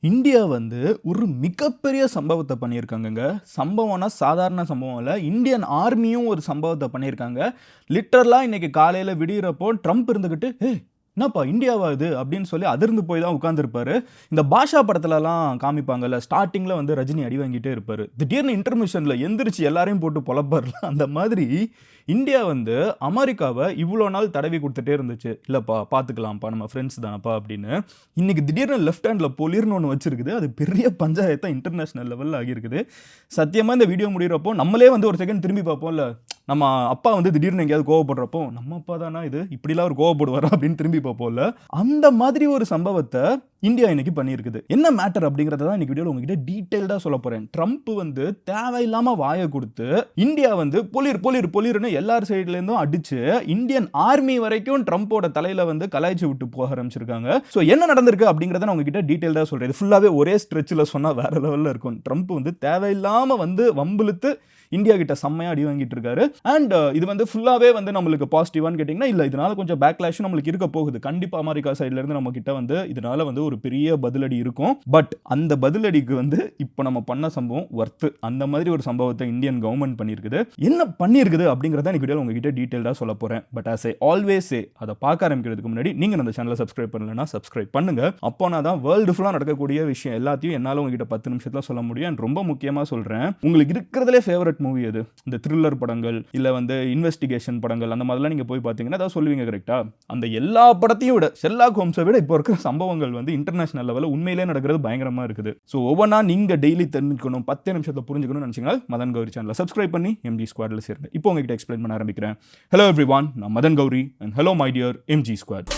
India வந்து ஒரு மிகப்பெரிய சம்பவத்த பண்ணியிருக்காங்கங்க. சம்பவம்னா சாதாரண சம்பவம் இல்ல. இந்தியன் ஆர்மியும் ஒரு சம்பவத்த பண்ணியிருக்காங்க. லிட்டரலா இன்னைக்கு காலையில விடியறப்போ ட்ரம்ப் இருந்துகிட்டு, "ஏய் என்னப்பா இந்தியாவா இது?" அப்படின்னு சொல்லி அதிர்ந்து போய் தான் உட்கார்ந்திருப்பாரு. இந்த பாஷா படத்துலலாம் காமிப்பாங்கல்ல, ஸ்டார்ட்டிங்ல வந்து ரஜினி அடி வாங்கிட்டே இருப்பாரு. திடீர்னு இன்டர்மிஷன்ல எந்திரிச்சு எல்லாரையும் போட்டு பொளப்பார்ல, அந்த மாதிரி இந்தியா வந்து அமெரிக்காவ இவ்ளோ நாள் தடவி குடுத்துட்டே இருந்துச்சு. "இல்லப்பா பார்த்துக்கலாம்ப்பா, நம்ம ஃப்ரெண்ட்ஸ் தானப்பா" அப்படின்னு. இன்னைக்கு திடீர்னு லெஃப்ட் ஹேண்ட்ல பொலிர்னு ஒண்ணு வச்சிருக்குது. அது பெரிய பஞ்சாயத்தா இன்டர்நேஷனல் லெவல்ல ஆகியிருக்குது. சத்தியமா இந்த வீடியோ முடியறப்போ நம்மளே வந்து ஒரு செகண்ட் திரும்பி பார்ப்போம்ல. நம்ம அப்பா வந்து திடீர்னு எங்கேயாவது கோவப்படுறப்போ, "நம்ம அப்பா தானா இது? இப்படிலாம் அவர் கோவப்படுவாரா?" அப்படின்னு திரும்பி பார்ப்போம்ல. அந்த மாதிரி ஒரு சம்பவத்த இந்தியா இன்னைக்கு பண்ணியிருக்குது. என்ன மேட்டர் அப்படிங்கிறத தான் இன்னைக்கு வீடியோல உங்ககிட்ட டீடைல்டா சொல்லப் போறேன். ட்ரம்ப் வந்து தேவையில்லாம வாய குடுத்து, இந்தியா வந்து பொலிர்னு எல்லார் சைடுல இருந்தும் அடிச்சு, இந்தியன் ஆர்மி வரைக்கும் ட்ரம்போட தலையில வந்து கலாய்ச்சி விட்டு போக ஆரம்பிச்சிருக்காங்க. சோ என்ன நடந்திருக்கு அப்படிங்கிறத நான் உங்ககிட்ட டீடைல்டா சொல்றேன். இது ஃபுல்லாவே ஒரே ஸ்ட்ரெச்ல சொன்னா வேற லெவல்ல இருக்கும். ட்ரம்ப் வந்து தேவையில்லாம வந்து வம்பிழுத்து இந்தியா கிட்ட செம்மையா அடி வாங்கிட்டு இருக்காரு. அண்ட் இது வந்து ஃபுல்லாவே வந்து நம்மளுக்கு பாசிட்டிவான்னு கேட்டீங்கன்னா, இல்ல இதனால கொஞ்சம் பேக்லாஷும் நம்மளுக்கு இருக்க போகுது. கண்டிப்பா அமெரிக்கா சைடுல இருந்து நம்ம கிட்ட வந்து இதனால வந்து ஒரு பெரிய பதிலடி இருக்கும். பட் அந்த பதிலடிக்கு வந்து இப்ப நம்ம பண்ண சம்பவம் வொர்த். அந்த மாதிரி ஒரு சம்பவத்தை இந்தியன் கவர்மெண்ட் பண்ணியிருக்குது. என்ன பண்ணியிருக்குது அப்படிங்கறத இந்த வீடியோல உங்ககிட்ட டீடைல்டா சொல்ல போறேன். But as I always say, அதை பார்க்க ஆரம்பிக்கிறதுக்கு முன்னாடி நீங்க இந்த சேனலை சப்ஸ்கிரைப் பண்ணலன்னா சப்ஸ்கிரைப் பண்ணுங்க. அப்போனா தான் வேர்ல்டு ஃபுல்லா நடக்கக்கூடிய விஷயம் எல்லாத்தையும் என்னால உங்ககிட்ட 10 நிமிஷத்துல சொல்ல முடியும். And ரொம்ப முக்கியமா சொல்றேன், உங்களுக்கு இருக்கிறதுலே ஃபேவரட் மூவி எது? இந்த த்ரில்லர் படங்கள் இல்ல வந்து இன்வெஸ்டிகேஷன் படங்கள் அந்த மாதிரிலாம் நீங்க போய் பார்த்தீங்கன்னா ஏதாவது சொல்லுவீங்க, கரெக்டா? அந்த எல்லா படத்தையும் விட, ஷெர்லாக் ஹோம்ஸை விட இப்போ இருக்கிற சம்பவங்கள் வந்து இன்டர்நேஷனல் லெவலில் உண்மையிலே நடக்கிறது பயங்கரமா இருக்குது. ஸோ ஒவ்வொன்றா நீங்க டெய்லி தெரிஞ்சுக்கணும், 10 நிமிஷத்துல புரிஞ்சுக்கணும்னு நினைச்சீங்கன்னா மதன் கௌரி சேனலை சப்ஸ்கிரைப் பண்ணி எம்ஜி ஸ்குவாட்ல சேருங்க. இப்போ உங்ககிட்ட எக்ஸ்பிளைன் பண்ண ஆரம்பிக்கிறேன். ஹலோ எவ்ரிவான், நான் Madan Gowri and hello my dear MG squad.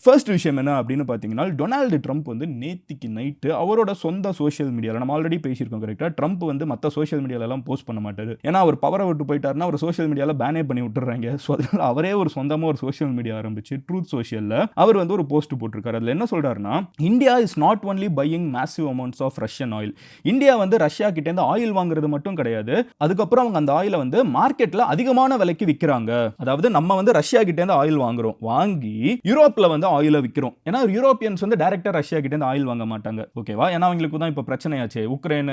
First விஷயம் என்ன அப்படின்னு பார்த்தீங்கன்னா, டொனால்டு ட்ரம்ப் வந்து நேத்திக்கு நைட்டு அவரோட சொந்த சோஷியல் மீடியாவில், நம்ம ஆல்ரெடி பேசியிருக்கோம் கரெக்டாக, ட்ரம்ப் வந்து மற்ற சோஷியல் மீடியாலெல்லாம் போஸ்ட் பண்ண மாட்டார். ஏன்னா அவர் பவரை விட்டு போயிட்டாருன்னா அவர் சோஷியல் மீடியாவில் பேனே பண்ணி விட்டுறாங்க. ஸோ அதனால அவரே ஒரு சொந்தமாக ஒரு சோஷியல் மீடியா ஆரம்பிச்சு ட்ரூத் சோஷியலில் அவர் வந்து ஒரு போஸ்ட் போட்டிருக்காரு. அதில் என்ன சொல்றாருன்னா, India is not only buying massive amounts of Russian oil. India வந்து ரஷ்யா கிட்டேருந்து ஆயில் வாங்குறது மட்டும் கிடையாது, அதுக்கப்புறம் அவங்க அந்த ஆயிலை வந்து மார்க்கெட்டில் அதிகமான விலைக்கு விற்கிறாங்க. அதாவது நம்ம வந்து ரஷ்யா கிட்டேருந்து ஆயில் வாங்குறோம், வாங்கி யூரோப்பில் வந்து ஆயிலை விற்கிறோம். ஏன்னா யூரோப்பியன்ஸ் வந்து டைரக்டா ரஷ்யா கிட்ட இருந்து ஆயில் வாங்க மாட்டாங்க. ஓகேவா? ஏன்னா அவங்களுக்கு தான் இப்போ பிரச்சனையாச்சு. உக்ரைன்,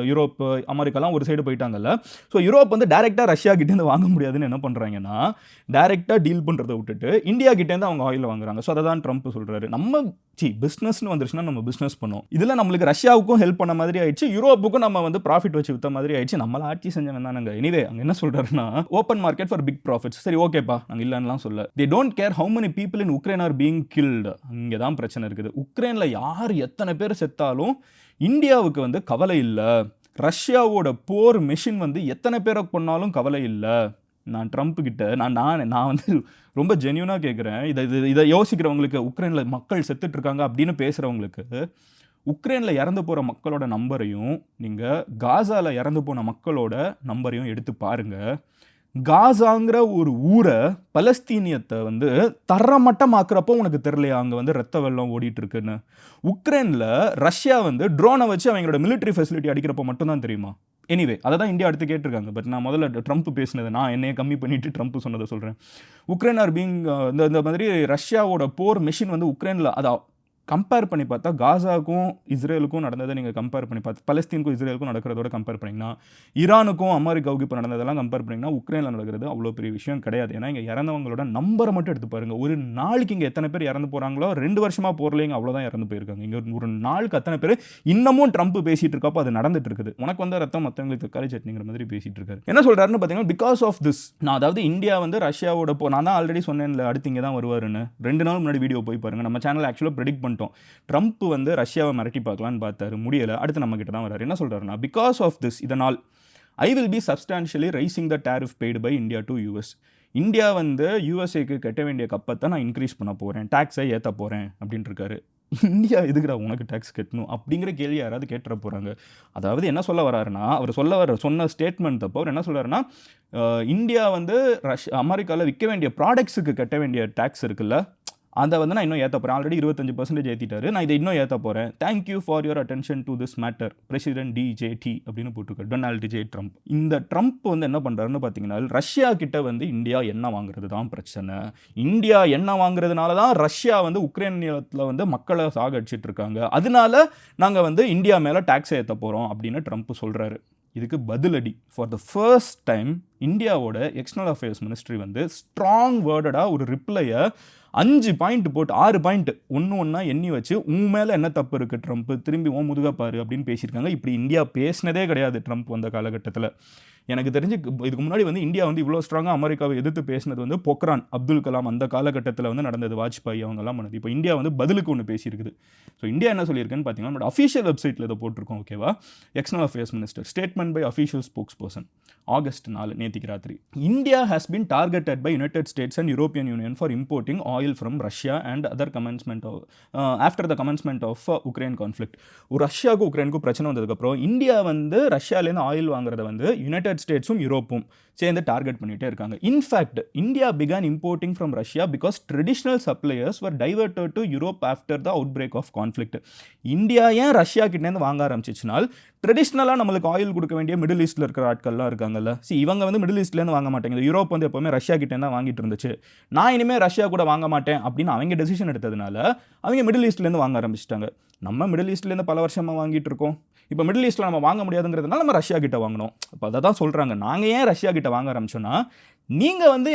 யூரோப், அமெரிக்காலாம் ஒரு சைடு போயிட்டாங்கல்ல. ஸோ யூரோப் வந்து டைரக்டா ரஷ்யா கிட்ட இருந்து வாங்க முடியாதுன்னு என்ன பண்றாங்கன்னா, டைரக்டா டீல் பண்றதை விட்டுட்டு இந்தியா கிட்ட இருந்து அவங்க ஆயில் வாங்குறாங்க. ஸோ அதை தான் ட்ரம்ப் சொல்றாரு. நம்ம பிசினஸ்னு வந்துருச்சுன்னா நம்ம பிசினஸ் பண்ணுவோம். இதுல நம்மளுக்கு ரஷ்யாவுக்கும் ஹெல்ப் பண்ண மாதிரி ஆயிடுச்சு, யூரோப்புக்கும் நம்ம வந்து ப்ராஃபிட் வச்சு வித்த மாதிரி ஆயிடுச்சு. நம்மள ஆட்சி செஞ்சவன் தானங்க. எனிவே அங்க என்ன சொல்றாருன்னா, open market for big profits. சரி ஓகேப்பா, நாங்க இல்லன்னுலாம் சொல்ல. they don't care how many people in Ukraine are being killed. இங்க தான் பிரச்சனை இருக்குது. உக்ரைன்ல யார் எத்தனை பேர் செத்தாலும் இந்தியாவுக்கு வந்து கவலை இல்ல. ரஷ்யாவோட போர் மெஷின் வந்து எத்தனை பேரை கொன்னாலும் கவலை இல்ல. நான் ட்ரம்ப் கிட்ட நான் வந்து ரொம்ப ஜென்யூனா கேட்குறேன். இதை யோசிக்கிறவங்களுக்கு, உக்ரைன்ல மக்கள் செத்துட்டு இருக்காங்க அப்படின்னு பேசுறவங்களுக்கு, உக்ரைன்ல இறந்து போற மக்களோட நம்பரையும் நீங்க காசால இறந்து போன மக்களோட நம்பரையும் எடுத்து பாருங்க. காசாங்கிற ஒரு ஊரை, பலஸ்தீனியத்தை வந்து தரமட்டமாக்குறப்போ உனக்கு தெரியலையா அங்க வந்து ரத்த வெள்ளம் ஓடிட்டு இருக்குன்னு? உக்ரைன்ல ரஷ்யா வந்து ட்ரோனை வச்சு அவங்களோட மிலிட்டரி ஃபெசிலிட்டி அடிக்கிறப்போ மட்டும்தான் தெரியுமா? எனிவே அதை தான் இந்தியா அடுத்து கேட்டிருக்காங்க. பட் நான் முதல்ல ட்ரம்ப் பேசினது, நான் என்னையே கம்மி பண்ணிட்டு ட்ரம்ப் சொன்னதை சொல்கிறேன். உக்ரைன் ஆர் பீங் இந்த மாதிரி ரஷ்யாவோட போர் மெஷின் வந்து உக்ரைனில் அதை கம்பேர் பண்ணி பார்த்தா காசாவுக்கும் இஸ்ரேலுக்கும் நடந்ததை நீங்கள் கம்பேர் பண்ணி பார்த்து, பலஸ்தீனுக்கும் இஸ்ரேலுக்கும் நடக்கிறதோட கம்பேர் பண்ணிங்கன்னா, ஈரானுக்கும் அமெரிக்காவுக்கு இப்போ நடந்ததெல்லாம் கம்பேர் பண்ணிங்கன்னா உக்ரைனில் நடக்கிறது அவ்வளோ பெரிய விஷயம் கிடையாது. ஏன்னா இங்கே இறந்தவங்களோட நம்பரை மட்டும் எடுத்து பாருங்கள். ஒரு நாளைக்கு இங்கே எத்தனை பேர் இறந்து போகிறாங்களோ, 2 வருஷமாக போர்லேங்க அவ்வளோதான் இறந்து போயிருக்காங்க. இங்கே ஒரு நாளுக்கு அத்தனை பேர். இன்னமும் ட்ரம்ப் பேசிட்டு இருக்கப்போ அது நடந்துட்டு இருக்குது. உனக்கு வந்து ரத்தம் மற்றவங்களுக்கு தக்காளி சட்னிங்கிற மாதிரி பேசிட்டு இருக்காரு. என்ன சொல்றாருன்னு பார்த்தீங்கன்னா, பிகாஸ் ஆஃப் திஸ், நான் அதாவது இந்தியா வந்து ரஷ்யாவோட நான் தான் ஆல்ரெடி சொன்னேன்ல, அடுத்து இங்கே தான் வருவாருன்னு. 2 நாள் முன்னாடி வீடியோ போய் பாருங்க. நம்ம சேனல் ஆக்சுவலாக ப்ரெடிக்ட் பண்ணிட்டோம். ட்ரம்ப் வந்து ரஷ்யாவை மிரட்டி பார்க்கலான்னு பார்த்தாரு, முடியல. அடுத்து நம்ம கிட்ட தான் வராரு. என்ன சொல்றாருன்னா, பிகாஸ் ஆஃப் திஸ், இதனால் I will be substantially raising the tariff paid by India to US. India வந்து யூஎஸ்ஏக்கு கட்ட வேண்டிய கப்பத்தை நான் இன்க்ரீஸ் பண்ண போறேன், டேக்ஸை ஏற்ற போறேன் அப்படின்னு இருக்காரு. இந்தியா எதுக்குடா உனக்கு டேக்ஸ் கட்டணும் அப்படிங்கிற கேள்வி யாராவது கேட்டுற போறாங்க. அதாவது என்ன சொல்ல வராருன்னா, அவர் சொன்ன ஸ்டேட்மெண்ட் தப்போ. அவர் என்ன சொல்றாருன்னா, இந்தியா வந்து அமெரிக்காவில் விற்க வேண்டிய ப்ராடக்ட்ஸுக்கு கட்ட வேண்டிய டேக்ஸ் இருக்குல்ல, அதை வந்து நான் இன்னும் ஏற்ற போகிறேன். ஆல்ரெடி 25% ஏற்றிட்டாரு, நான் இதை இன்னும் ஏற்ற போகிறேன். Thank you for your attention to this matter president DJT அப்படின்னு போட்டிருக்காரு டொனால்டு ஜே ட்ரம்ப். இந்த ட்ரம்ப் வந்து என்ன பண்ணுறாருன்னு பார்த்தீங்கன்னா, ரஷ்யா கிட்ட வந்து இந்தியா எண்ணெய் வாங்குறது தான் பிரச்சனை. இந்தியா எண்ணெய் வாங்குறதுனால தான் ரஷ்யா வந்து உக்ரைன் நிலத்தில் வந்து மக்களை சாகடிச்சிட்டு இருக்காங்க, அதனால நாங்கள் வந்து இந்தியா மேலே டேக்ஸ் ஏற்ற போகிறோம் அப்படின்னு ட்ரம்ப் சொல்கிறாரு. இதுக்கு பதிலடி ஃபார் த ஃபர்ஸ்ட் டைம் இந்தியாவோட எக்ஸ்டர்னல் அஃபேர்ஸ் மினிஸ்ட்ரி வந்து ஸ்ட்ராங் வேர்டடாக ஒரு ரிப்ளையை 5 பாயிண்ட் போட்டு 6 பாயிண்ட் ஒன்றா எண்ணி வச்சு உன் மேலே என்ன தப்பு இருக்குது ட்ரம்ப், திரும்பி உன் முதுகா பாரு அப்படின்னு பேசியிருக்காங்க. இப்படி இந்தியா பேசினதே கிடையாது ட்ரம்ப் வந்த காலகட்டத்தில். எனக்கு தெரிஞ்சு இதுக்கு முன்னாடி வந்து இந்தியா வந்து இவ்வளோ ஸ்ட்ராங்காக அமெரிக்காவை எதிர்த்து பேசினது வந்து பொக்ரான் அப்துல் கலாம் அந்த காலகட்டத்தில் வந்து நடந்தது, வாஜ்பாய் அவங்கெல்லாம் பண்ணது. இப்போ இந்தியா வந்து பதிலுக்கு ஒன்று பேசியிருக்குது. ஸோ இந்தியா என்ன சொல்லியிருக்குன்னு பார்த்தீங்கன்னா, நம்மளோட அஃபிஷியல் வெப்சைட்டில் இதை போட்டிருக்கோம், ஓகேவா. External affairs minister statement by official spokesperson August 4 நேத்திக்கு ராத்திரி. India has been targeted by United States and European Union for importing oil from Russia and other commencement after the commencement of Ukraine conflict. ரஷ்யாவுக்கும் உக்ரைனுக்கும் பிரச்சனை வந்ததுக்கப்புறம் India வந்து ரஷ்யாலேருந்து oil வாங்குறத வந்து United ஸ்டேட்ஸும் யூரோப்பும் சேர்ந்து டார்கெட் பண்ணிட்டே இருக்காங்க. In fact India began importing from Russia because traditional suppliers were diverted to Europe after the outbreak of conflict. India ஏன் ரஷ்யா கிட்டேருந்து வாங்க ஆரம்பிச்சிச்சுனால், ட்ரெடிஷ்னலாக நம்மளுக்கு ஆயில் கொடுக்க வேண்டிய மிடில் ஈஸ்ட்டில் இருக்கிற ஆட்கள்லாம் இருக்காங்கல்ல, இவங்க வந்து மிடில் ஈஸ்ட்லேருந்து வாங்க மாட்டாங்க, யூரோப் வந்து எப்போவுமே ரஷ்யா கிட்டேருந்து தான் வாங்கிட்டு இருந்துச்சு, நான் இனிமேல் ரஷ்யா கூட வாங்க மாட்டேன் அப்படின்னு அவங்க டெசிஷன் எடுத்ததுனால அவங்க மிடில் ஈஸ்ட்லேருந்து வாங்க ஆரம்பிச்சிட்டாங்க. நம்ம மிடில் ஈஸ்ட்லேருந்து பல வருஷமாக வாங்கிட்டு இருக்கோம், இப்போ மிடில் ஈஸ்ட்டில் நம்ம வாங்க முடியாதுங்கிறதுனால நம்ம ரஷ்யா கிட்ட வாங்கணும். இப்போ அதை தான் சொல்கிறாங்க, நாங்கள் ஏன் ரஷ்யா கிட்ட வாங்க ஆரம்பிச்சோன்னா, நீங்கள் வந்து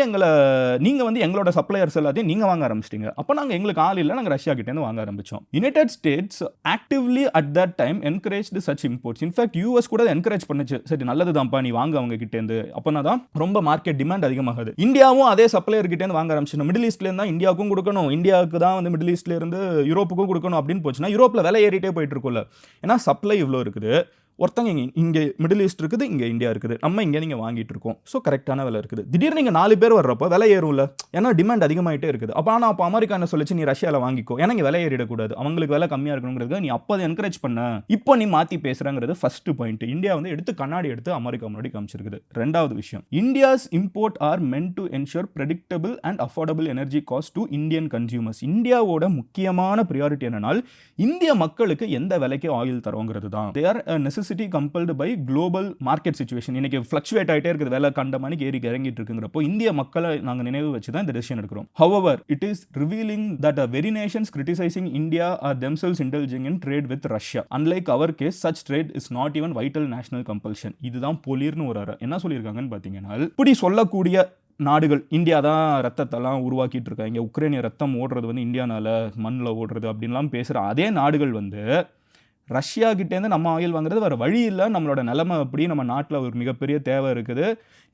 எங்களோட சப்ளையர்ஸ் எல்லாத்தையும் நீங்கள் வாங்க ஆரம்பிச்சிட்டிங்க, அப்போ நாங்கள் எங்களுக்கு ஆள் இல்லை, நாங்கள் ரஷ்யா கிட்டேருந்து வாங்க ஆரம்பித்தோம். United states actively at that time encouraged such imports. In fact US கூட என்கரேஜ் பண்ணுச்சு, சரி நல்லது தான்ப்பா நீ வாங்க அவங்க கிட்டேருந்து, அப்போனா தான் ரொம்ப மார்க்கெட் டிமாண்ட் அதிகமாகுது. இந்தியாவும் அதே சப்ளையர் கிட்டேருந்து வாங்க ஆரம்பிச்சிடும். மிடில் ஈஸ்ட்லேருந்து தான் இந்தியாவுக்கும் கொடுக்கணும், இந்தியாவுக்கு தான் வந்து மிடில் ஈஸ்ட்லேருந்து யூரோப்புக்கும் கொடுக்கணும் அப்படின்னு போச்சுன்னா யூரோப்பில் விலை ஏறிட்டே போயிட்டு இருக்கும்ல. ஏன்னா சப்ளை இவ்வளோ இருக்குது, ஒருத்தங்க இங்கே மிடில் ஈஸ்ட் இருக்குது, இங்கே இந்தியா இருக்குது, நம்ம இங்கே நீங்கள் வாங்கிட்டு இருக்கோம், ஸோ கரெக்டான விலை இருக்குது. திடீர்னு நீங்கள் 4 பேர் வர்றப்போ விலை ஏறும்ல, ஏன்னா டிமாண்ட் அதிகமாகிட்டே இருக்குது. அப்போ அமெரிக்கா என்ன சொல்லிச்சு, நீ ரஷ்யாவில் வாங்கிக்கோ, ஏன்னா இங்கே விலை ஏறிடக்கூடாது, அவங்களுக்கு விலை கம்மியாக இருக்கணுங்கிறது நீ அப்போ அதை என்கரேஜ் பண்ண, இப்போ நீ மாற்றி பேசுகிறங்கிறது ஃபர்ஸ்ட் பாயிண்ட். இந்தியா வந்து எடுத்து கண்ணாடி எடுத்து அமெரிக்கா முன்னாடி காமிச்சிருக்குது. ரெண்டாவது விஷயம், India's import R meant to ensure predictable and affordable energy cost to Indian consumers. இந்தியாவோட முக்கியமான ப்ரியாரிட்டி என்னன்னால் இந்திய மக்களுக்கு எந்த விலைக்கு ஆயில் தரோங்கிறது தான். They are necessity compelled by global market situation. இன்னைக்கு ஃப்ளக்சுவேட் ஆகிட்டே இருக்குது, வேலை கண்ட மணிக்கு ஏறி இறங்கிட்டு இருக்குங்கிறப்போ இந்திய மக்களை நாங்கள் நினைவு வச்சு தான் இந்த டெசிஷன் எடுக்கிறோம். However, it is revealing that the very nations criticizing India are themselves indulging in trade with Russia. Unlike our case, such trade is not even vital national compulsion. இதுதான் பொலிர்னு ஒரு என்ன சொல்லியிருக்காங்கன்னு பார்த்தீங்கன்னா, இப்படி சொல்லக்கூடிய நாடுகள் இந்தியா தான் ரத்தத்தெல்லாம் உருவாக்கிட்டு இருக்காங்க, உக்ரைனிய ரத்தம் ஓடுறது வந்து இந்தியானால மண்ணில் ஓடுறது அப்படின்லாம் பேசுகிற அதே நாடுகள் வந்து ரஷ்யா கிட்டேருந்து நம்ம ஆயில் வாங்குறது வேறு வழி இல்லை, நம்மளோட நிலைமை அப்படி, நம்ம நாட்டில் ஒரு மிகப்பெரிய தேவை இருக்குது,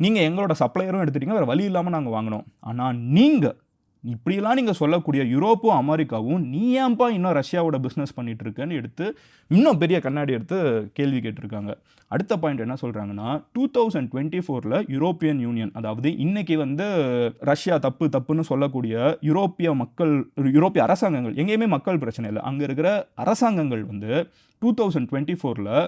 நீங்கள் எங்களோட சப்ளையரும் எடுத்துட்டீங்க, வேறு வழி இல்லாமல் நாங்கள் வாங்கினோம். ஆனால் நீங்கள் இப்படிலாம் நீங்கள் சொல்லக்கூடிய யூரோப்பும் அமெரிக்காவும் நீ ஏன்பா இன்னும் ரஷ்யாவோட பிஸ்னஸ் பண்ணிட்டு இருக்கேன்னு எடுத்து இன்னும் பெரிய கண்ணாடி எடுத்து கேள்வி கேட்டிருக்காங்க. அடுத்த பாயிண்ட் என்ன சொல்கிறாங்கன்னா, 2024 யூரோப்பியன் யூனியன், அதாவது இன்னைக்கு வந்து ரஷ்யா தப்புன்னு சொல்லக்கூடிய யூரோப்பிய அரசாங்கங்கள், எங்கேயுமே மக்கள் பிரச்சனை இல்லை, அங்கே இருக்கிற அரசாங்கங்கள் வந்து 2024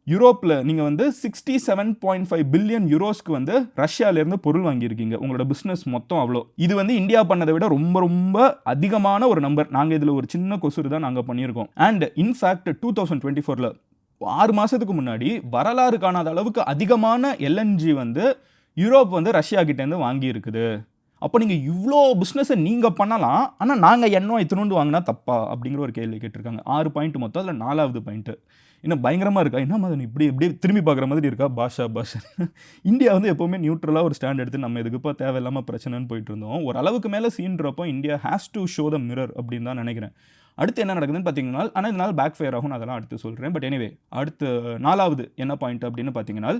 யூரோப்பில் நீங்கள் வந்து 67.5 பில்லியன் யூரோஸ்க்கு வந்து ரஷ்யாவிலேருந்து பொருள் வாங்கியிருக்கீங்க, உங்களோட பிஸ்னஸ் மொத்தம் அவ்வளோ. இது வந்து இந்தியா பண்ணதை விட ரொம்ப ரொம்ப அதிகமான ஒரு நம்பர். நாங்கள் இதில் ஒரு சின்ன கொசுறு தான் நாங்கள் பண்ணியிருக்கோம். அண்ட் இன்ஃபேக்ட் 2024 6 மாதத்துக்கு முன்னாடி வரலாறு காணாத அளவுக்கு அதிகமான எல்என்ஜி வந்து யூரோப் வந்து ரஷ்யா கிட்டேருந்து வாங்கி இருக்குது. அப்போ நீங்கள் இவ்வளோ பிஸ்னஸை நீங்கள் பண்ணலாம், ஆனால் நாங்கள் எண்ணம் இத்தினோண்டு வாங்கினா தப்பா அப்படிங்கிற ஒரு கேள்வி கேட்டிருக்காங்க. 6 பாயிண்ட் மொத்தம், அதில் 4வது பாயிண்ட்டு இன்னும் பயங்கரமாக இருக்கா, என்ன மாதிரி இப்படி திரும்பி பார்க்குற மாதிரி இருக்கா, பாஷா இந்தியா வந்து எப்போவுமே நியூட்ரலாக ஒரு ஸ்டாண்ட் எடுத்து நம்ம இதுக்குப்போ தேவையில்லாமல் பிரச்சனைன்னு போயிட்டு இருந்தோம். ஒரு அளவுக்கு மேலே சீன்றப்போ India has to show the mirror அப்படின்னு தான் நினைக்கிறேன். அடுத்து என்ன நடக்குதுன்னு பார்த்தீங்கன்னா, ஆனால் இதனால் பேக் ஃபயர் ஆகும், அதெல்லாம் அடுத்து சொல்கிறேன். பட் எனிவே, அடுத்து 4வது என்ன பாயிண்ட் அப்படின்னு பார்த்தீங்கன்னா,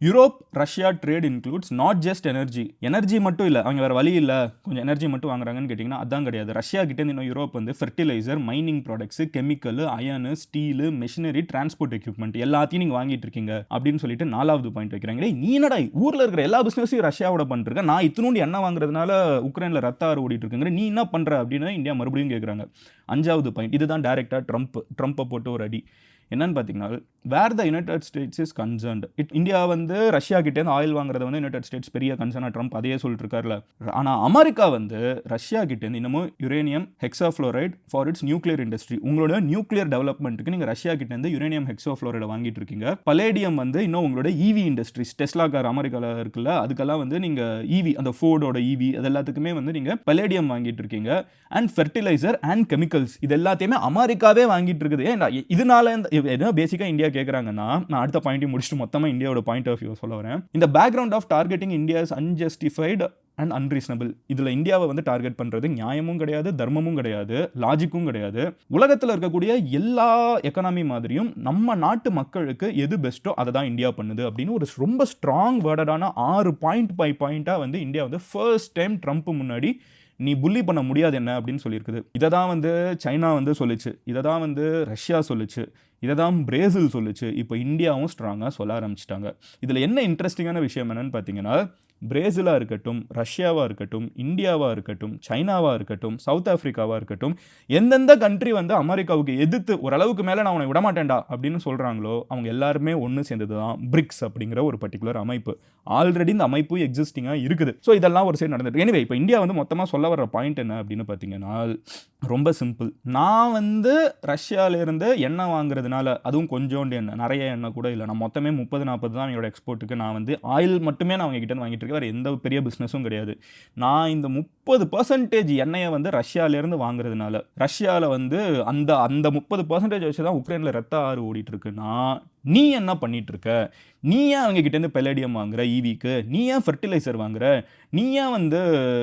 Europe Russia trade includes not just energy மட்டும் இல்லை, அவங்க வேறு வழி இல்லை கொஞ்சம் எனர்ஜி மட்டும் வாங்குறாங்கன்னு கேட்டிங்கன்னா அதான் கிடையாது. ரஷ்யா கிட்டேருந்து இன்னும் யூரோப் வந்து fertiliser, mining products, chemical, iron, steel, machinery, transport equipment எல்லாத்தையும் நீங்கள் வாங்கிட்டு இருக்கீங்க அப்படின்னு சொல்லிட்டு 4வது பாயிண்ட் வைக்கிறாங்க. நீ என்னடா ஊரில் இருக்கிற எல்லா பிஸ்னஸையும் ரஷ்யாவோட பண்ணிருக்க, நான் இத்தினோண்டு எண்ணெய் வாங்குறதுனால உக்ரைனில் ரத்த ஆறு ஓடிட்டு இருக்குங்கிற, நீ என்ன பண்ணுற அப்படின்னு இந்தியா மறுபடியும் கேட்குறாங்க. 5வது பாயிண்ட், இதுதான் டைரெக்டாக ட்ரம்ப்பை போட்டு ஒரு அடி. என்னன்னு பார்த்தீங்கன்னா, where the United States is concerned, India வந்து ரஷ்யா கிட்டேருந்து ஆயில் வாங்குறத வந்து யுனைடெட் ஸ்டேட்ஸ் பெரிய கன்சர்னா ட்ரம்ப் அதையே சொல்லிட்டு இருக்காருல. ஆனால் அமெரிக்கா வந்து ரஷ்யா கிட்டேருந்து இன்னமும் uranium hexafluoride for its nuclear industry, உங்களோட நியூக்ளியர் டெவலப்மெண்ட்டுக்கு நீங்கள் ரஷ்யா கிட்டேருந்து யுரேனியம் ஹெக்ஸாஃப்ளோரைடை வாங்கிட்டு இருக்கீங்க. பலேடியம் வந்து இன்னும் உங்களோட இவி இண்டஸ்ட்ரீஸ், டெஸ்லா கார் அமெரிக்காவில் இருக்குல்ல, அதுக்கெல்லாம் வந்து நீங்கள் இவி, அந்த ஃபோர்டோட இவி, அது எல்லாத்துக்குமே வந்து நீங்கள் பலேடியம் வாங்கிட்டு இருக்கீங்க. அண்ட் ஃபெர்டிலைசர் அண்ட் கெமிக்கல்ஸ், இது எல்லாத்தையுமே அமெரிக்காவே வாங்கிட்டு இருக்குது. ஏன் இதனால என்ன பேசிக்காக இந்தியா கேட்குறாங்கன்னா, நான் அடுத்த பாயிண்ட்டையும் முடிச்சுட்டு மொத்தமாக இந்தியாவோட பாயிண்ட் ஆஃப் வியூ சொல்ல வரேன். இந்த background of targeting India is unjustified and unreasonable. இதில் இந்தியாவை வந்து டார்கெட் பண்ணுறது நியாயமும் கிடையாது, தர்மமும் கிடையாது, லாஜிக்கும் கிடையாது. உலகத்தில் இருக்கக்கூடிய எல்லா எக்கனாமி மாதிரியும் நம்ம நாட்டு மக்களுக்கு எது பெஸ்ட்டோ அதை தான் இந்தியா பண்ணுது அப்படின்னு ஒரு ரொம்ப ஸ்ட்ராங் வேர்டடான 6 பாயிண்ட் பை பாயிண்ட்டாக வந்து இந்தியா வந்து ஃபர்ஸ்ட் டைம் ட்ரம்ப் முன்னாடி நீ புள்ளி பண்ண முடியாது என்ன அப்படின்னு சொல்லியிருக்குது. இதை தான் வந்து சைனா வந்து சொல்லிச்சு, இதை தான் வந்து ரஷ்யா சொல்லிச்சு, இதை தான் பிரேசில் சொல்லிச்சு. இப்போ இந்தியாவும் ஸ்ட்ராங்காக சொல்ல ஆரம்பிச்சிட்டாங்க. இதில் என்ன இன்ட்ரெஸ்டிங்கான விஷயம் என்னன்னு பார்த்தீங்கன்னா, பிரேசிலாக இருக்கட்டும், ரஷ்யாவாக இருக்கட்டும், இந்தியாவாக இருக்கட்டும், சைனாவாக இருக்கட்டும், சவுத் ஆஃப்ரிக்காவாக இருக்கட்டும், எந்தெந்த கண்ட்ரி வந்து அமெரிக்காவுக்கு எதிர்த்து ஓரளவுக்கு மேலே நான் உன்னை விடமாட்டேன்டா அப்படின்னு சொல்கிறாங்களோ அவங்க எல்லாருமே ஒன்று சேர்ந்தது தான் பிரிக்ஸ் அப்படிங்கிற ஒரு பர்டிகுலர் அமைப்பு. ஆல்ரெடி இந்த அமைப்பு எக்ஸிஸ்டிங்காக இருக்குது. ஸோ இதெல்லாம் ஒரு சைடு நடந்துட்டு. எனிவே இப்போ இந்தியா வந்து மொத்தமாக சொல்ல வர பாயிண்ட் என்ன அப்படின்னு பார்த்தீங்கன்னா, ரொம்ப சிம்பிள். நான் வந்து ரஷ்யாவிலேருந்து எண்ணெய் வாங்குறதுனால, அதுவும் கொஞ்சோண்டு எண்ணெய், நிறைய எண்ணெய் கூட இல்லை, நான் மொத்தமே 30-40 தான் என்னோட எக்ஸ்போர்ட்டுக்கு நான் வந்து ஆயில் மட்டுமே நான் அவங்க கிட்ட வாங்கிட்டு இருக்கேன். வேறு எந்த பெரிய பிஸ்னஸும் கிடையாது. நான் இந்த 30% எண்ணெயை வந்து ரஷ்யாவிலேருந்து வாங்குறதுனால, ரஷ்யாவில் வந்து அந்த அந்த 30% வச்சு தான் உக்ரைனில் ரத்த ஆறு ஓடிட்டு இருக்குன்னா, நீ என்ன பண்ணிட்டு இருக்க? நீ ஏன் அவங்க கிட்டேருந்து பெலேடியம் வாங்குற ஈவிக்கு? நீ ஏன் ஃபெர்டிலைசர் வாங்குற? நீ ஏன் வந்து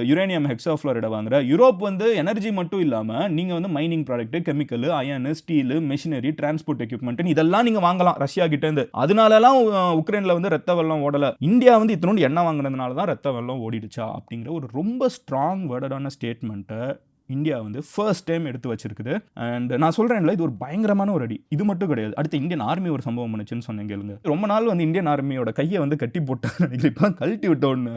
யுரேனியம் ஹெக்ஸாஃப்ளோரைடை வாங்குற? யூரோப் வந்து எனர்ஜி மட்டும் இல்லாமல் நீங்கள் வந்து mining product, chemical, iron, steel, machinery, transport equipment இதெல்லாம் நீங்கள் வாங்கலாம் ரஷ்யா கிட்டேருந்து. அதனாலலாம் உக்ரைனில் வந்து ரத்த வெள்ளம் ஓடலை. இந்தியா வந்து இத்தனோண்டு எண்ணெய் வாங்குறதுனால தான் ரத்த வெள்ளம் ஓடிடுச்சா அப்படிங்கிற ஒரு ரொம்ப ஸ்ட்ராங் வேர்டடான ஸ்டேட்மெண்ட்டை இந்தியா வந்து ஃபர்ஸ்ட் டைம் எடுத்து வச்சிருக்குது. அண்ட் நான் சொல்கிறேன்ல, இது ஒரு பயங்கரமான ஒரு அடி. இது மட்டும் கிடையாது, அடுத்து இந்தியன் ஆர்மி ஒரு சம்பவம் பண்ணுச்சுன்னு சொன்னேன் கேளுங்க. ரொம்ப நாள் வந்து இந்தியன் ஆர்மியோட கையை வந்து கட்டி போட்டாங்க நினைக்கிறேன். இப்போ கழட்டி விட்டோன்னு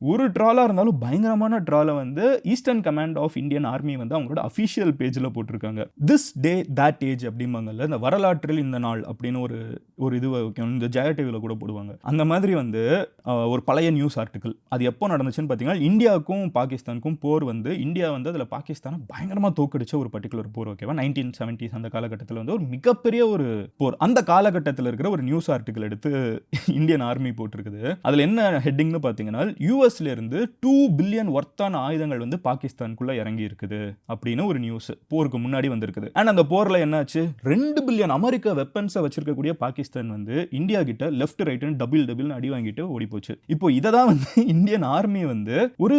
ஒரு ட்ராலாக இருந்தாலும் பயங்கரமான ட்ராலை வந்து Eastern Command of Indian Army வந்து அவங்களோட அஃபிஷியல் பேஜில் போட்டிருக்காங்க. திஸ் டே தட் ஏஜ் அப்படிம்பாங்கல்ல, இந்த வரலாற்றில் இந்த நாள் அப்படின்னு ஒரு இது வைக்கணும். இந்த ஜெயா டிவியில் கூட போடுவாங்க. அந்த மாதிரி வந்து ஒரு பழைய நியூஸ் ஆர்டிக்கல். அது எப்போ நடந்துச்சுன்னு பார்த்தீங்கன்னா, இந்தியாவுக்கும் பாகிஸ்தானுக்கும் போர் வந்து இந்தியா வந்து அதில் பாகிஸ்தானை பயங்கரமாக தோக்கடிச்ச ஒரு பர்டிகுலர் போர். ஓகேவா, 1970s அந்த காலகட்டத்தில் வந்து ஒரு மிகப்பெரிய ஒரு போர். அந்த காலகட்டத்தில் இருக்கிற ஒரு நியூஸ் ஆர்டிக்கல் எடுத்து இந்தியன் ஆர்மி போட்டிருக்குது. அதில் என்ன ஹெட்டிங்னு பார்த்தீங்கன்னா, இருந்து 2 பில்லியன் ஒர்த்தான ஆயுதங்கள் வந்து பாகிஸ்தானுக்குள்ள இறங்கி இருக்குது அப்படின்னு ஒரு நியூஸ் போருக்கு முன்னாடி வந்திருக்குது. அண்ட் அந்த போர்ல என்னாச்சு, 2 பில்லியன் அமெரிக்க வெப்பன்ஸை வச்சிருக்கக்கூடிய பாகிஸ்தான் வந்து இந்தியா கிட்ட லெஃப்ட் ரைட் டபுள் அடி வாங்கிட்டு ஓடி போச்சு. இப்போ இதை தான் வந்து இந்தியன் ஆர்மி வந்து ஒரு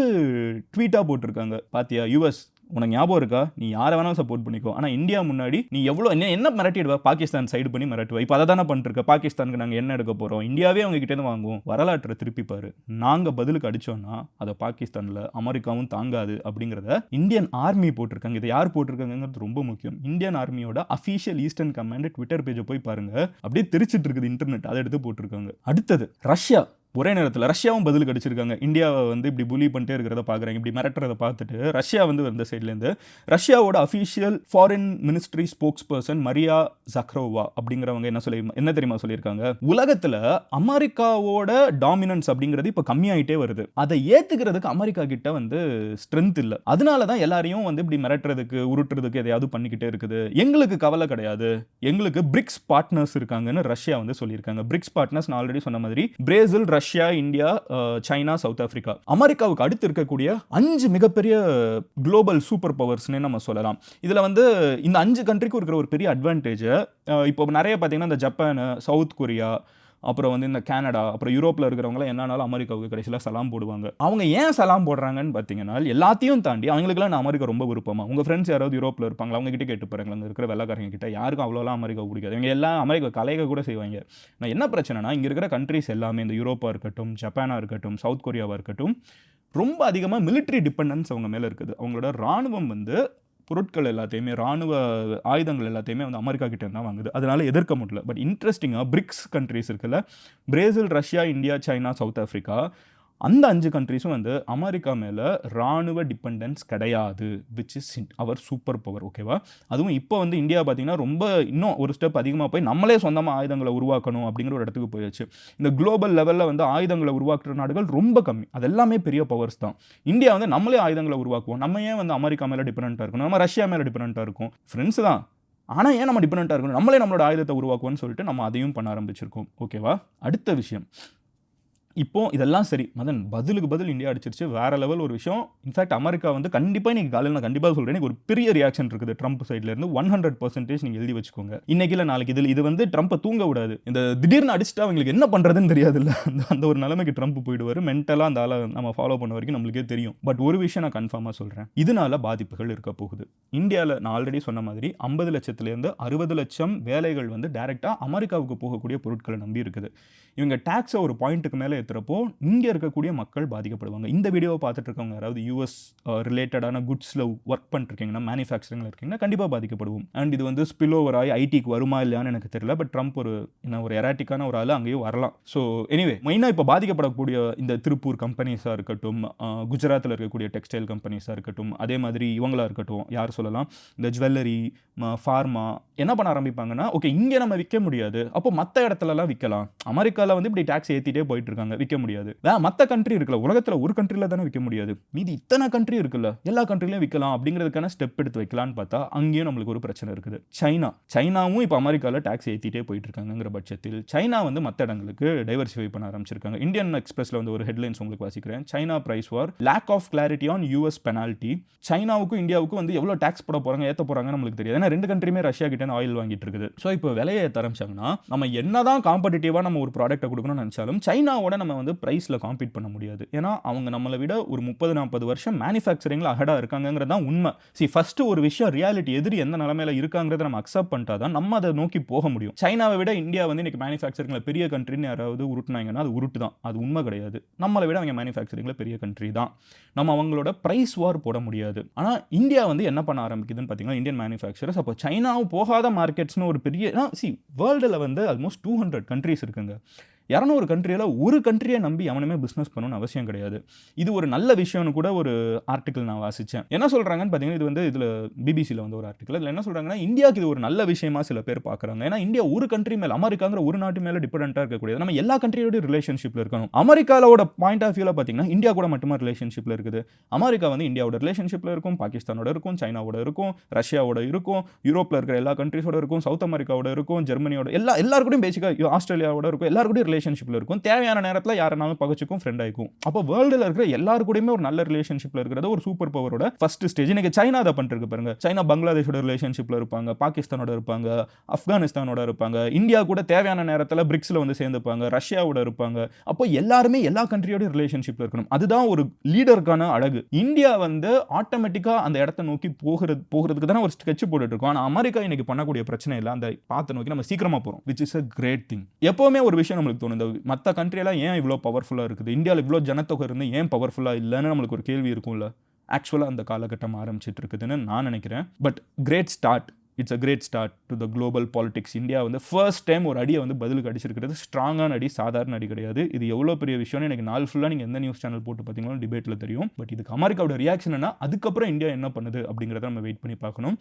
ட்வீட்டா போட்டிருக்காங்க. பாத்தியா யூஎஸ், உனக்கு ஞாபகம் இருக்கா, நீ யாரை வேணாலும் சப்போர்ட் பண்ணிக்கோ, ஆனால் இந்தியா முன்னாடி நீ எவ்வளோ என்ன மிரட்டிடுவா, பாகிஸ்தான் சைடு பண்ணி மிரட்டுவா. இப்போ அதை தானே பண்ணிருக்க, பாகிஸ்தானுக்கு நாங்கள் என்ன எடுக்க போகிறோம், இந்தியாவே அவங்க கிட்டேருந்து வாங்குவோம். வரலாற்றை திருப்பி பாரு, நாங்கள் பதிலுக்கு அடித்தோன்னா அதை பாகிஸ்தானில் அமெரிக்காவும் தாங்காது அப்படிங்கிறத இந்தியன் ஆர்மி போட்டிருக்காங்க. இதை யார் போட்டிருக்காங்கிறது ரொம்ப முக்கியம். இந்தியன் ஆர்மியோட அஃபீஷியல் ஈஸ்டர்ன் கமாண்ட் ட்விட்டர் பேஜை போய் பாருங்க, அப்படியே தெரிச்சிட்டு இருக்குது இன்டர்நெட், அதை எடுத்து போட்டிருக்காங்க. அடுத்தது ரஷ்யா. ஒரே நேரத்தில் ரஷ்யாவும் பதில் அடிச்சிருக்காங்க. இந்தியாவை வந்து இப்படி புலி பண்ணிட்டே இருக்கிறத பார்க்குறாங்க, இப்படி மிரட்டுறதை பார்த்துட்டு ரஷ்யா வந்து வந்த சைட்லேருந்து ரஷ்யாவோட official foreign ministry spokesperson Maria Zakharova அப்படிங்கிறவங்க என்ன தெரியுமா சொல்லியிருக்காங்க, உலகத்தில் அமெரிக்காவோட டாமினன்ஸ் அப்படிங்கிறது இப்போ கம்மியாயிட்டே வருது. அதை ஏற்றுக்கிறதுக்கு அமெரிக்கா கிட்ட வந்து ஸ்ட்ரென்த் இல்லை. அதனால தான் எல்லாரையும் வந்து இப்படி மிரட்டுறதுக்கு உருட்டுறதுக்கு எதையாவது பண்ணிக்கிட்டே இருக்குது. எங்களுக்கு கவலை கிடையாது, எங்களுக்கு பிரிக்ஸ் பார்ட்னர்ஸ் இருக்காங்கன்னு ரஷ்யா வந்து சொல்லியிருக்காங்க. பிரிக்ஸ் பார்ட்னர்ஸ் நான் ஆல்ரெடி சொன்ன மாதிரி Brazil, Russia, India, China, south Africa. அமெரிக்காவுக்கு அடுத்து இருக்கக்கூடிய 5 மிகப்பெரிய குளோபல் சூப்பர் பவர்ஸ்னே நம்ம சொல்லலாம். இதில் வந்து இந்த 5 கண்ட்ரிக்கும் இருக்கிற ஒரு பெரிய அட்வான்டேஜ், இப்போ நிறைய பார்த்தீங்கன்னா இந்த ஜப்பான், சவுத் கொரியா, அப்புறம் வந்து இந்த கனடா, அப்புறம் யூரோப்பில் இருக்கிறவங்களாம் என்னன்னாலும் அமெரிக்காவுக்கு கடைசியில் சலாம் போடுவாங்க. அவங்க ஏன் சலாம் போடுறாங்கன்னு பார்த்தீங்கன்னா, எல்லாத்தையும் தாண்டி அவங்களுக்குலாம் நான் அமெரிக்கா ரொம்ப விருப்பமா. உங்கள் ஃப்ரெண்ட்ஸ் யாராவது யூரோப்பில் இருப்பாங்களா, அவங்க கிட்ட கேட்டு பாருங்க, அங்கே இருக்கிற வெள்ளக்காரங்க கிட்ட யாருக்கும் அவ்வளோலாம் அமெரிக்கா பிடிக்காது. இவங்க எல்லாம் அமெரிக்கா கலைக கூட செய்வாங்க. நான் என்ன பிரச்சனைனா, இங்கே இருக்கிற கண்ட்ரிஸ் எல்லாமே இந்த யூரோப்பாக இருக்கட்டும், ஜப்பானாக இருக்கட்டும், சவுத் கொரியாவாக இருக்கட்டும், ரொம்ப அதிகமாக மிலிட்ரி டிபெண்டன்ஸ் அவங்க மேலே இருக்குது. அவங்களோட ராணுவம் வந்து பொருட்கள் எல்லாத்தையுமே, ராணுவ ஆயுதங்கள் எல்லாத்தையுமே வந்து அமெரிக்கா கிட்ட தான் வாங்குது. அதனால எதிர்க்க முடியல. பட் இன்ட்ரெஸ்டிங்காக பிரிக்ஸ் கண்ட்ரிஸ் இருக்குல்ல, Brazil, Russia, India, China, South Africa, அந்த 5 கண்ட்ரீஸும் வந்து அமெரிக்கா மேலே ராணுவ டிபெண்டன்ஸ் கிடையாது, which is our super power. ஓகேவா? அதுவும் இப்போ வந்து இந்தியா பார்த்தீங்கன்னா ரொம்ப இன்னும் ஒரு ஸ்டெப் அதிகமாக போய் நம்மளே சொந்தமாக ஆயுதங்களை உருவாக்கணும் அப்படிங்கிற ஒரு இடத்துக்கு போயாச்சு. இந்த குளோபல் லெவலில் வந்து ஆயுதங்களை உருவாக்குற நாடுகள் ரொம்ப கம்மி, அது எல்லாமே பெரிய பவர்ஸ் தான். இந்தியா வந்து நம்மளே ஆயுதங்களை உருவாக்குவோம், நம்ம ஏன் வந்து அமெரிக்கா மேலே டிபெண்டாக இருக்கணும், நம்ம ரஷ்யா மேலே டிபெண்டாக இருக்கும், ஃப்ரெண்ட்ஸ் தான், ஆனால் ஏன் நம்ம டிபெண்டாக இருக்கணும், நம்மளே நம்மளோட ஆயுதத்தை உருவாக்குவோம்னு சொல்லிட்டு நம்ம அதையும் பண்ண ஆரம்பிச்சிருக்கோம். ஓகேவா? அடுத்த விஷயம், இப்போ இதெல்லாம் சரி மதன், பதிலுக்கு பதில் இந்தியா அடிச்சிருச்சு, வேற லெவல் ஒரு விஷயம். இன்ஃபேக்ட் அமெரிக்கா வந்து கண்டிப்பாக இன்னைக்கு காலையில் நான் கண்டிப்பாக சொல்கிறேன், ஒரு பெரிய ரியாக்ஷன் இருக்குது ட்ரம்ப் சைட்லேருந்து. 100% நீங்கள் எழுதி வச்சுக்கோங்க. இன்னைக்கு இல்லை நாளைக்கு இது வந்து ட்ரம்ப்பை தூங்க விடாது. இந்த திடீர்னு அடிச்சுட்டா அவங்களுக்கு என்ன பண்ணுறதுன்னு தெரியாது இல்லை, அந்த ஒரு நிலைமைக்கு ட்ரம்ப் போயிடுவார். மென்டலாக அந்த ஆளை நம்ம ஃபாலோ பண்ண வரைக்கும் நம்மளுக்கே தெரியும். பட் ஒரு விஷயம் நான் கன்ஃபார்மாக சொல்கிறேன், இதனால பாதிப்புகள் இருக்க போகுது. இந்தியாவில் நான் ஆல்ரெடி சொன்ன மாதிரி 50 லட்சத்துலேருந்து 60 லட்சம் வேலைகள் வந்து டைரெக்டாக அமெரிக்காவுக்கு போகக்கூடிய பொருட்களை நம்பி இருக்குது. இவங்க டேக்ஸை ஒரு பாயிண்ட்டுக்கு மேலே ஏற்றுறப்போ இங்கே இருக்கக்கூடிய மக்கள் பாதிக்கப்படுவாங்க. இந்த வீடியோவை பார்த்துட்டு இருக்கவங்க யாராவது யூஎஸ் ரிலேட்டடான குட்ஸில் ஒர்க் பண்ணிருக்கீங்கன்னா, மேனுஃபேக்சரிங்கில் இருக்கீங்கன்னா கண்டிப்பாக பாதிக்கப்படுவோம். அண்ட் இது வந்து ஸ்பில் ஓவர் ஆகி ஐடிக்கு வருமா இல்லையான்னு எனக்கு தெரியல. பட் ட்ரம்ப் ஒரு எராட்டிக்கான ஒரு ஆள் அங்கேயும் வரலாம். ஸோ எனிவே, மெயினாக இப்போ பாதிக்கப்படக்கூடிய இந்த திருப்பூர் கம்பெனிஸாக இருக்கட்டும், குஜராத்தில் இருக்கக்கூடிய டெக்ஸ்டைல் கம்பெனிஸாக இருக்கட்டும், அதே மாதிரி இவங்களா இருக்கட்டும், யார் சொல்லலாம், இந்த ஜுவல்லரி, ஃபார்மா என்ன பண்ண ஆரம்பிப்பாங்கன்னா, ஓகே இங்கே நம்ம விற்க முடியாது, அப்போ மற்ற இடத்துலலாம் விற்கலாம். அமெரிக்காவில் வந்து இப்படி டேக்ஸ் ஏற்றிட்டே போயிட்டு இருக்காங்க, விற்க முடியாது. மற்ற கண்ட்ரி இருக்குல்ல, உலகத்தில் ஒரு கண்ட்ரியில் தானே விற்க முடியாது, மீதி இத்தனை கண்ட்ரி இருக்குல்ல, எல்லா கண்ட்ரிலையும் விற்கலாம் அப்படிங்கிறதுக்கான ஸ்டெப் எடுத்து வைக்கலான்னு பார்த்தா அங்கேயும் நம்மளுக்கு ஒரு பிரச்சனை இருக்குது. சைனாவும் இப்போ அமெரிக்காவில் டேக்ஸ் ஏற்றிட்டே போயிட்டு இருக்காங்கிற பட்சத்தில் சைனா வந்து மற்ற இடங்களுக்கு டைவர்சிஃபை பண்ண ஆரம்பிச்சிருக்காங்க. இந்தியன் எக்ஸ்பிரஸில் வந்து ஒரு ஹெட்லைன்ஸ் உங்களுக்கு வாசிக்கிறேன். China price war, lack of clarity on US penalty. சைனாவுக்கும் இந்தியாவுக்கும் வந்து எவ்வளோ டேக்ஸ் போட போகிறாங்க, ஏற்ற போகிறாங்கன்னு நம்மளுக்கு தெரியாது. ஏன்னா ரெண்டு கண்ட்ரியுமே ரஷ்யா கிட்ட ஆயில் வாங்கிட்டு இருக்குது. ஸோ இப்போ விலையை ஏற்ற ஆரம்பிச்சாங்கன்னா நம்ம என்னதான் காம்படிட்டிவாக நம்ம ஒரு ப்ராடக்ட்டை கொடுக்கணும்னு நினச்சாலும் சைனாவோட நம்ம வந்து பிரைஸில் காம்பீட் பண்ண முடியாது. ஏன்னா அவங்க நம்மளை விட ஒரு 30-40 வருஷம் மேனுஃபேக்சரிங்கில் அஹடாக இருக்காங்கிறது தான் உண்மை. ஃபர்ஸ்ட் ஒரு விஷயம் ரியாலிட்டி, எதிரி எந்த நிலைமையில இருக்காங்கிறத நம்ம அக்செப்ட் பண்ணிட்டா தான் நம்ம அதை நோக்கி போக முடியும். சைனாவை விட இந்தியா வந்து இன்னைக்கு மேனுஃபேக்சரிங்கில் பெரிய கண்ட்ரின்னு யாராவது உருட்டுனாங்கன்னா அது உருட்டு தான், அது உண்மை கிடையாது. நம்மளை விட அவங்க மேனுஃபேக்சரிங்கில் பெரிய கண்ட்ரி தான். நம்ம அவங்களோட பிரைஸ் வார் போட முடியாது. ஆனால் இந்தியா வந்து என்ன பண்ண ஆரம்பிக்குதுன்னு பார்த்தீங்கன்னா, இந்தியன் மேனுஃபேக்சரர்ஸ் அப்போ சைனாவும் போகாத மார்க்கெட்ஸ்னு ஒரு பெரிய வேர்ல்டில் வந்து ஆல்மோஸ்ட் 200 கண்ட்ரிஸ் இருக்குங்க. 200 கண்ட்ரியில் ஒரு கண்ட்ரியை நம்பி அவனுமே பிஸ்னஸ் பண்ணணும்னு அவசியம் கிடையாது. இது ஒரு நல்ல விஷயம்னு கூட ஒரு ஆர்டிக்கல் நான் வாசித்தேன். என்ன சொல்கிறாங்கன்னு பார்த்தீங்கன்னா, இது வந்து இதில் பிபிசியில் வந்து ஒரு ஆர்டிக்கல், இதில் என்ன சொல்கிறாங்கன்னா, இந்தியாவுக்கு இது ஒரு நல்ல விஷயமா சில பேர் பார்க்குறாங்க. ஏன்னா இந்தியா ஒரு கண்ட்ரி மேலே, அமெரிக்காங்கிற ஒரு நாட்டு மேலே டிபெண்டாக இருக்கக்கூடியது. நம்ம எல்லா கண்ட்ரியோட ரிலேஷன்ஷிப்பில் இருக்கணும். அமெரிக்காவோட பாயிண்ட் ஆஃப் வியூவில் பார்த்தீங்கன்னா இந்தியா கூட மட்டுமா ரிலேஷன்ஷிப்பில் இருக்குது. அமெரிக்கா வந்து இந்தியாவோட ரிலேஷன்ஷிப்பில் இருக்கும், பாகிஸ்தானோட இருக்கும், சைனாவோட இருக்கும், ரஷ்யாவோட இருக்கும், யூரோப்பில் இருக்கிற எல்லா கண்ட்ரிஸோட இருக்கும், சவுத் அமெரிக்காவோட இருக்கும், ஜெர்மனியோட எல்லாருக்கூடையும் பேசிக்காக ஆஸ்திரேலியாவோட இருக்கும், எல்லாருக்கூடையும் ரிலேஷன்ஷிப்பில் இருக்கும். தேவையான நேரத்தில் யாருனாலும் பகச்சுக்கும், ஃப்ரெண்ட் ஆகிக்கும். அப்போ வேர்ல்டில் இருக்கிற எல்லாருக்கூடையுமே ஒரு நல்ல ரிலேஷன்ஷிப்பில் இருக்கிறது ஒரு சூப்பர் பவரோட ஃபர்ஸ்ட் ஸ்டேஜ். இன்னைக்கு சைனா அதை பண்ணிருக்கு பாருங்க. சைனா பங்களாதேஷோட ரிலேஷன்ஷிப்பில் இருப்பாங்க, பாகிஸ்தானோட இருப்பாங்க, ஆப்கானிஸ்தானோட இருப்பாங்க, இந்தியா கூட தேவையான நேரத்தில் பிரிக்ஸில் வந்து சேர்ந்துப்பாங்க, ரஷ்யாவோட இருப்பாங்க. அப்போ எல்லாருமே எல்லா கண்ட்ரியோட ரிலேஷன்ஷிப்பில் இருக்கணும். அதுதான் ஒரு லீடருக்கான அழகு. இந்தியா வந்து ஆட்டோமேட்டிக்காக அந்த இடத்த நோக்கி போகிறதுக்கு தானே ஒரு ஸ்கெட்ச் போட்டுட்டு இருக்கோம். ஆனால் அமெரிக்கா இன்னைக்கு பண்ணக்கூடிய பிரச்சனை இல்லை, அந்த பாத்தை நோக்கி நம்ம சீக்கிரமா போகிறோம், which is a great thing. எப்பவுமே ஒரு விஷயம் நம்மளுக்கு தோணும், மற்ற கண்ட்ரியெல்லாம் ஏன் இவ்வளோ பவர்ஃபுல்லாக இருக்குது, இந்தியாவில் இவ்வளோ ஜனத்தொகை இருந்து ஏன் பவர்ஃபுல்லாக இல்லைன்னு நம்மளுக்கு ஒரு கேள்வி இருக்கும்ல. ஆக்சுவலாக அந்த காலகட்டம் ஆரம்பிச்சிட்டு இருக்குதுன்னு நான் நினைக்கிறேன். But great start, it's a great start to the global politics. India வந்து ஃபர்ஸ்ட் டைம் ஒரு அடியை வந்து பதிலுக்கு அடிச்சிருக்கிறது. ஸ்ட்ராங்கான அடி, சாதாரண அடி கிடையாது. இது எவ்வளோ பெரிய விஷயம்னு எனக்கு நாள் ஃபுல்லாக நீங்கள் எந்த நியூஸ் சேனல் போட்டு பார்த்தீங்களோ டிபேட்டில் தெரியும். பட் இதுக்கு அமெரிக்காவோட ரியாக்ஷன் என்ன, அதுக்கப்புறம் இந்தியா என்ன பண்ணுது அப்படிங்கிறத நம்ம வெயிட் பண்ணி பார்க்கணும்.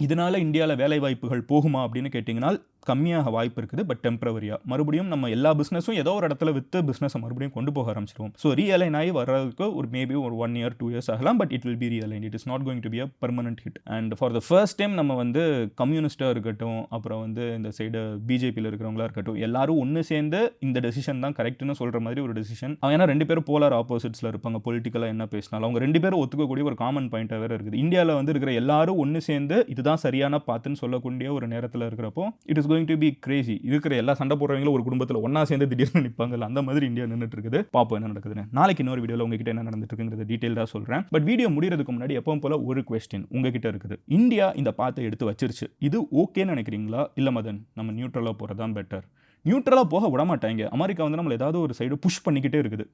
இதனால இந்தியாவில் வேலை வாய்ப்புகள் போகுமா அப்படின்னு கேட்டிங்கன்னா கம்மியாக வாய்ப்பு இருக்குது. பட் டெம்பரவரியாக மறுபடியும் நம்ம எல்லா பிஸ்னஸும் ஏதோ ஒரு இடத்துல விற்று பிஸ்னஸை மறுபடியும் கொண்டு போக ஆரம்பிச்சிருவோம். ஸோ ரீஅலைன் ஆகி வர்றதுக்கு ஒரு மேபி ஒரு 1 year 2 years ஆகலாம். But it will be realign. It is not going to be a permanent hit. And for the first time நம்ம வந்து கம்யூனிஸ்டாக இருக்கட்டும், அப்புறம் வந்து இந்த சைடு பிஜேபியில் இருக்கிறவங்களா இருக்கட்டும், எல்லாரும் ஒன்று சேர்ந்து இந்த டெசிஷன் தான் கரெக்ட்னு சொல்கிற மாதிரி ஒரு டெசிஷன். ஏன்னா 2 பேரும் போலார் ஆப்போசிட்ஸில் இருப்பாங்க. பொலிட்டிக்கலாக என்ன பேசினாலும் அவங்க 2 பேரும் ஒத்துக்கக்கூடிய ஒரு காமன் பாயிண்டாக வேறு இருக்குது. இந்தியாவில் வந்து இருக்கிற எல்லாரும் ஒன்று சேர்ந்து இதுதான் சரியான பாத்துன்னு சொல்லக்கூடிய ஒரு நேரத்தில் இருக்கிறப்போ it is going to be crazy. இருக்கிற எல்லா சண்டை போடுறவங்களும் ஒரு குடும்பத்தில் ஒன்றா சேர்ந்து திடீர்னு நிற்பாங்கல்ல, அந்த மாதிரி இந்தியா நின்றுட்டு இருக்குது. பார்ப்போம் என்ன நடக்குதுன்னு. நாளைக்கு இன்னொரு வீடியோவில் உங்ககிட்ட என்ன நடந்துட்டு இருக்குங்கிறத டீட்டெயிலாக சொல்கிறேன். பட் வீடியோ முடிகிறதுக்கு முன்னாடி எப்பவும் போல ஒரு கொஸ்டின் உங்ககிட்ட இருக்குது. இந்தியா இந்த பாத்தை எடுத்து வச்சிருச்சு, இது ஓகேன்னு நினைக்கிறீங்களா, இல்லை மதன் நம்ம நியூட்ரலாக போகிறது தான் பெட்டர்? நியூட்ரலாக போக விட மாட்டாங்க. அமெரிக்கா வந்து நம்மளை ஏதாவது ஒரு சைடு புஷ் பண்ணிக்கிட்டே இருக்குது.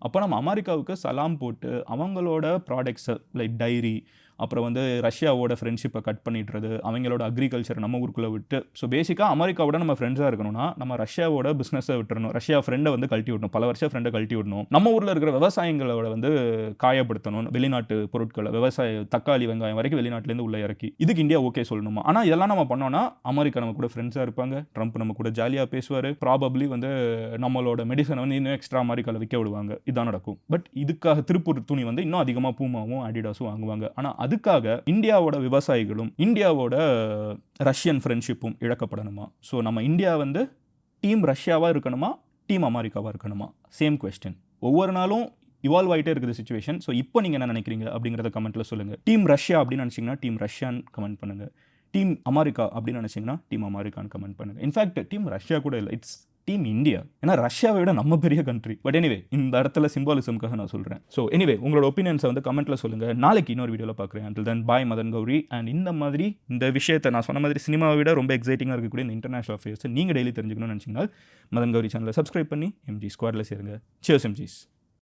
அப்போ நம்ம அமெரிக்காவுக்கு சலாம் போட்டு அவங்களோட ப்ராடக்ட்ஸை லைக் டைரி, அப்புறம் வந்து ரஷ்யாவோட ஃப்ரெண்ட்ஷிப்பை கட் பண்ணிடுறது, அவங்களோட அக்ரிகல்ச்சர் நம்ம ஊருக்குள்ளே விட்டு. ஸோ பேசிக்காக அமெரிக்காவோட நம்ம ஃப்ரெண்ட்ஸாக இருக்கணும்னா நம்ம ரஷ்யாவோட பிஸ்னஸை விட்டுறணும், ரஷ்யா ஃப்ரெண்டை வந்து கழட்டி விடணும், பல வருஷம் ஃப்ரெண்டை கழட்டி விடணும். நம்ம ஊரில் இருக்கிற விவசாயிகளோட வந்து காயப்படுத்தணும், வெளிநாட்டு பொருட்களை, விவசாய தக்காளி வெங்காயம் வரைக்கும் வெளிநாட்டிலேருந்து உள்ள இறக்கி. இதுக்கு இந்தியா ஓகே சொல்லணுமா? ஆனால் இதெல்லாம் நம்ம பண்ணோம்னா அமெரிக்கா நம்ம கூட ஃப்ரெண்ட்ஸாக இருப்பாங்க, ட்ரம்ப் நம்ம கூட ஜாலியாக பேசுவார், ப்ராபப்ளி வந்து நம்மளோட மெடிசனை வந்து இன்னும் எக்ஸ்ட்ரா அமெரிக்காவில் விற்க விடுவாங்க. இதான் நடக்கும். பட் இதுக்காக திருப்பூர் துணி வந்து இன்னும் அதிகமாக பூமாவும் அடிடாஸும் வாங்குவாங்க. ஆனால் அதுக்காக இந்தியாவோட விவசாயிகளும் இந்தியாவோட ரஷ்யன் ஃப்ரெண்ட்ஷிப்பும் இழக்கப்படணுமா? ஸோ நம்ம இந்தியா வந்து டீம் ரஷ்யாவாக இருக்கணுமா, டீம் அமெரிக்காவாக இருக்கணுமா? Same question. ஒவ்வொரு நாளும் இவால்வ் ஆகிட்டே இருக்குது சிச்சுவேஷன். ஸோ இப்போ நீங்கள் என்ன நினைக்கிறீங்க அப்படிங்கிறத கமெண்ட்டில் சொல்லுங்கள். டீம் ரஷ்யா அப்படின்னு நினச்சிங்கன்னா டீம் ரஷ்யான்னு கமெண்ட் பண்ணுங்கள். டீம் அமெரிக்கா அப்படின்னு நினச்சிங்கன்னா டீம் அமெரிக்கான்னு கமெண்ட் பண்ணுங்கள். இன்ஃபேக்ட் டீம் ரஷ்யா கூட இல்லை, இட்ஸ் டீம் இந்தியா. ஏன்னா ரஷ்யாவை விட நம்ம பெரிய கண்ட்ரி. பட் எனிவே இந்த இடத்துல சிம்பாலிசம்காக நான் சொல்கிறேன். ஸோ எனிவே உங்களோட ஒப்பீனியன்ஸை வந்து கமெண்ட்டில் சொல்லுங்கள். நாளைக்கு இன்னொரு வீடியோவில் பார்க்குறேன். until then bye Madan Gowri. And இந்த மாதிரி இந்த விஷயத்தை நான் சொன்ன மாதிரி சினிமாவை விட ரொம்ப எக்ஸைட்டிங்காக இருக்கக்கூடிய இந்த இன்டர்நேஷனல் அஃபேர்ஸை நீங்கள் டெய்லி தெரிஞ்சுக்கணும்னு நினச்சிங்கன்னா மதன் கௌரி சேனலை சப்ஸ்கிரைப் பண்ணி எம்ஜி ஸ்குவாடில் சேருங்க. சியர்ஸ் எம்ஜிஸ்.